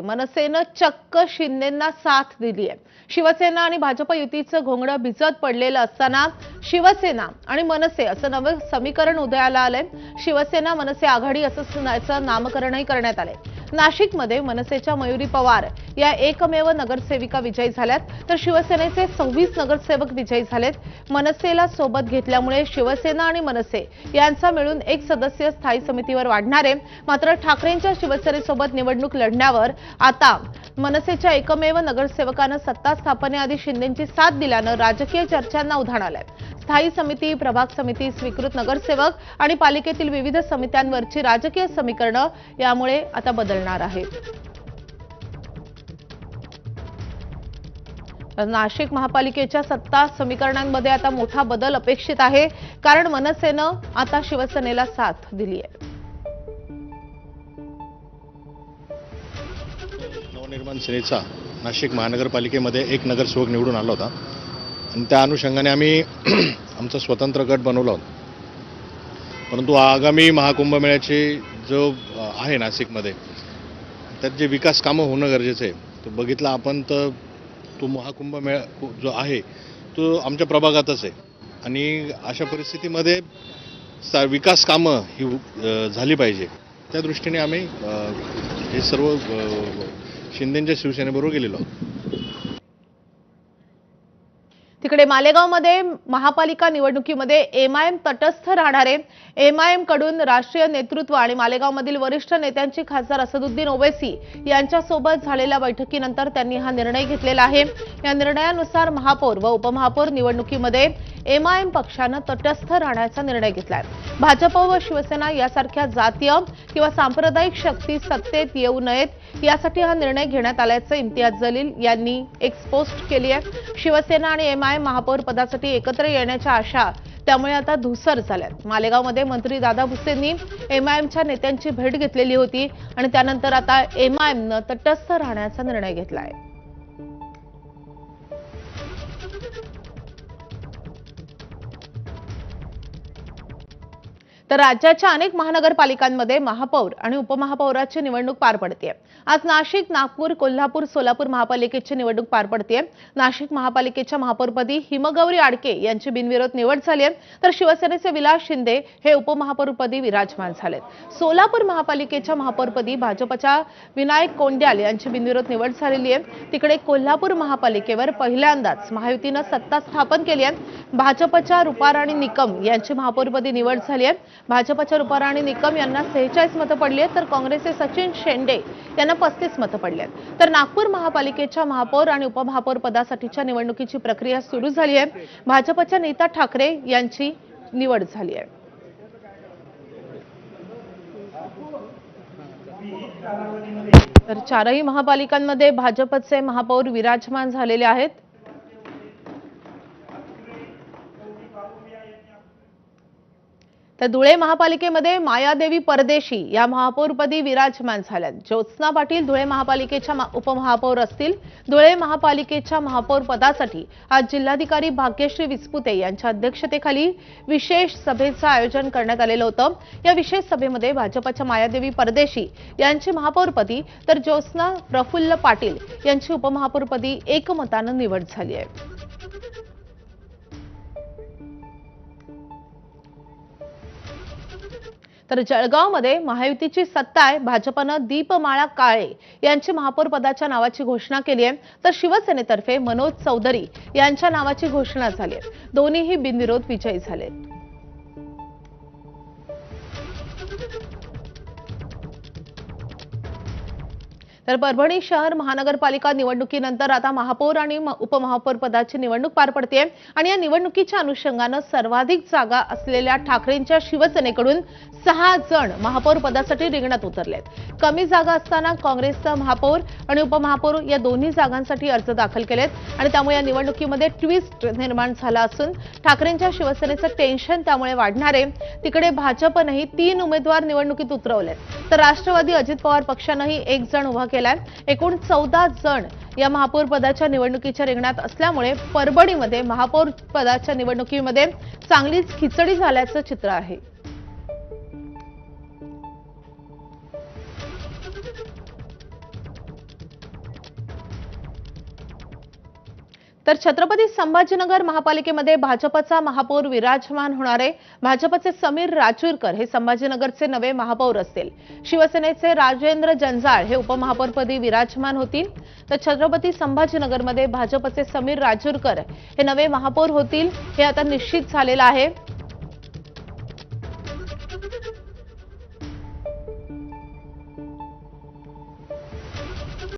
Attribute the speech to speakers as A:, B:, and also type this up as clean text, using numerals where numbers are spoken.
A: मनसेनं चक्क शिंदेंना साथ दिली आहे। शिवसेना आणि भाजप युतीचं घोंगडं भिजत पडलेलं असताना शिवसेना आणि मनसे असं नवं समीकरण उदयाला आलंय। शिवसेना मनसे आघाडी असं नामकरणही करण्यात आलंय। नाशिकमध्ये मनसेच्या मयुरी पवार या एकमेव नगरसेविका विजयी झाल्यात, तर शिवसेनेचे 26 नगरसेवक विजयी झालेत। मनसेला सोबत घेतल्यामुळे शिवसेना आणि मनसे यांचा मिळून एक सदस्य स्थायी समितीवर वाढणार आहे। मात्र ठाकरेंच्या शिवसेनेसोबत निवडणूक लढण्यावर आता मनसेच्या एकमेव नगरसेवकानं सत्ता स्थापनेआधी शिंदेंची साथ दिल्यानं राजकीय चर्चांना उधाण आलंय। स्थायी समिती, प्रभाग समिती, स्वीकृत नगरसेवक आणि पालिकेतील विविध समित्यांवरची राजकीय समीकरणं यामुळे आता बदलणार आहेत। नाशिक महापालिकेच्या सत्ता समीकरणांमध्ये आता मोठा बदल अपेक्षित आहे, कारण मनसेनं आता शिवसेनेला साथ दिली आहे।
B: नवनिर्माण सेनेचा नाशिक महानगरपालिकेमध्ये एक नगरसेवक निवडून आला होता आणि त्या अनुषंगाने आम्ही आमचा स्वतंत्र गट बनवला होता। परंतु आगामी महाकुंभमेळ्याचे जो आहे नाशिकमध्ये त्यात जे विकास कामं होणं गरजेचं आहे, तो बघितला आपण तर तो महाकुंभमेळा जो आहे तो आमच्या प्रभागातच आहे आणि अशा परिस्थितीमध्ये विकास कामं ही झाली पाहिजे, त्या दृष्टीने आम्ही हे सर्व शिंदेंच्या शिवसेनेबरोबर गेलेलो आहोत।
A: तिकडे मालेगावमध्ये महापालिका निवडणुकीमध्ये एमआयएम तटस्थ राहणार आहे। एमआयएम कडून राष्ट्रीय नेतृत्व आणि मालेगावमधील वरिष्ठ नेत्यांची खासदार असदुद्दीन ओवैसी यांच्यासोबत झालेल्या बैठकीनंतर त्यांनी हा निर्णय घेतलेला आहे। या निर्णयानुसार महापौर व उपमहापौर निवडणुकीमध्ये एमआयएम पक्षानं तटस्थ राहण्याचा निर्णय घेतलाय। भाजप व शिवसेना यासारख्या जातीय किंवा सांप्रदायिक शक्ती सत्तेत येऊ नयेत यासाठी हा निर्णय घेण्यात आल्याचं इम्तियाज जलील यांनी एक पोस्ट केली आहे। शिवसेना आणि एमआयएम महापौर पदासाठी एकत्र येण्याच्या आशा त्यामुळे आता धुसर झाल्यात। मालेगावमध्ये मंत्री दादा भुसेंनी एमआयएमच्या नेत्यांची भेट घेतलेली होती आणि त्यानंतर आता एमआयएमनं तटस्थ राहण्याचा निर्णय घेतलाय। तर राज्याच्या अनेक महानगरपालिकांमध्ये महापौर आणि उपमहापौराची निवडणूक पार पडते। आज नाशिक, नागपूर, कोल्हापूर, सोलापूर महापालिकेची निवडणूक पार पडते। नाशिक महापालिकेच्या महापौरपदी हिमगौरी आडके यांची बिनविरोध निवड झाली आहे, तर शिवसेनेचे विलास शिंदे हे उपमहापौरपदी विराजमान झालेत। सोलापूर महापालिकेच्या महापौरपदी भाजपच्या विनायक कोंड्याल यांची बिनविरोध निवड झालेली आहे। तिकडे कोल्हापूर महापालिकेवर पहिल्यांदाच महायुतीनं सत्ता स्थापन केली आहे। भाजपच्या रुपाराणी निकम यांची महापौरपदी निवड झाली आहे। भाजपच्या रुपाराणी निकम यांना 46 मतं पडली आहेत, तर काँग्रेसचे सचिन शेंडे यांना 35 मतं पडली आहेत। तर नागपूर महापालिकेच्या महापौर आणि उपमहापौर पदासाठीच्या निवडणुकीची प्रक्रिया सुरू झाली आहे। भाजपच्या नीता ठाकरे यांची निवड झाली आहे। तर चारही महापालिकांमध्ये भाजपचे महापौर विराजमान झालेले आहेत। तर धुळे महापालिकेमध्ये मायादेवी परदेशी या महापौरपदी विराजमान झाल्यात। ज्योत्स्ना पाटील धुळे महापालिकेच्या उपमहापौर असतील। धुळे महापालिकेच्या महापौर पदासाठी आज जिल्हाधिकारी भाग्यश्री विस्पुते यांच्या अध्यक्षतेखाली विशेष सभेचं आयोजन करण्यात आलेलं होतं। या विशेष सभेमध्ये भाजपच्या मायादेवी परदेशी यांची महापौरपदी तर ज्योत्स्ना प्रफुल्ल पाटील यांची उपमहापौरपदी एकमतानं निवड झाली आहे। तर जळगावमध्ये महायुतीची सत्ता आहे। भाजपनं दीपमाळा काळे यांची महापौर पदाच्या नावाची घोषणा केली आहे, तर शिवसेनेतर्फे मनोज चौधरी यांच्या नावाची घोषणा झाली आहे। दोन्हीही बिनविरोध विजयी झाले। तर परभणी शहर महानगरपालिका निवडणुकीनंतर आता महापौर आणि उपमहापौर पदाची निवडणूक पार पडते आणि या निवडणुकीच्या अनुषंगानं सर्वाधिक जागा असलेल्या ठाकरेंच्या शिवसेनेकडून 6 जण महापौर पदासाठी रिंगणात उतरलेत। कमी जागा असताना काँग्रेसचा महापौर आणि उपमहापौर या दोन्ही जागांसाठी अर्ज दाखल केलेत आणि त्यामुळे या निवडणुकीमध्ये ट्विस्ट निर्माण झाला असून ठाकरेंच्या शिवसेनेचं टेन्शन त्यामुळे वाढणार आहे। तिकडे भाजपनेही 3 उमेदवार निवडणुकीत उतरवलेत, तर राष्ट्रवादी अजित पवार पक्षानेही 1 जण उभा केलाय। एकूण 14 जण या महापौर पदाच्या निवडणुकीच्या रिंगणात असल्यामुळे परभणीमध्ये महापौर पदाच्या निवडणुकीमध्ये चांगलीच खिचडी झाल्याचं चित्र आहे। तर छत्रपती संभाजीनगर महापालिकेमध्ये भाजपचा महापौर विराजमान होणार आहे. भाजपचे समीर राजूरकर हे संभाजीनगरचे नवे महापौर असतील. शिवसेनेचे राजेंद्र जंजाळ हे उपमहापौरपदी विराजमान होतील. तर छत्रपती संभाजीनगरमध्ये भाजपचे समीर राजूरकर हे नवे महापौर होतील हे आता निश्चित झालेलं आहे.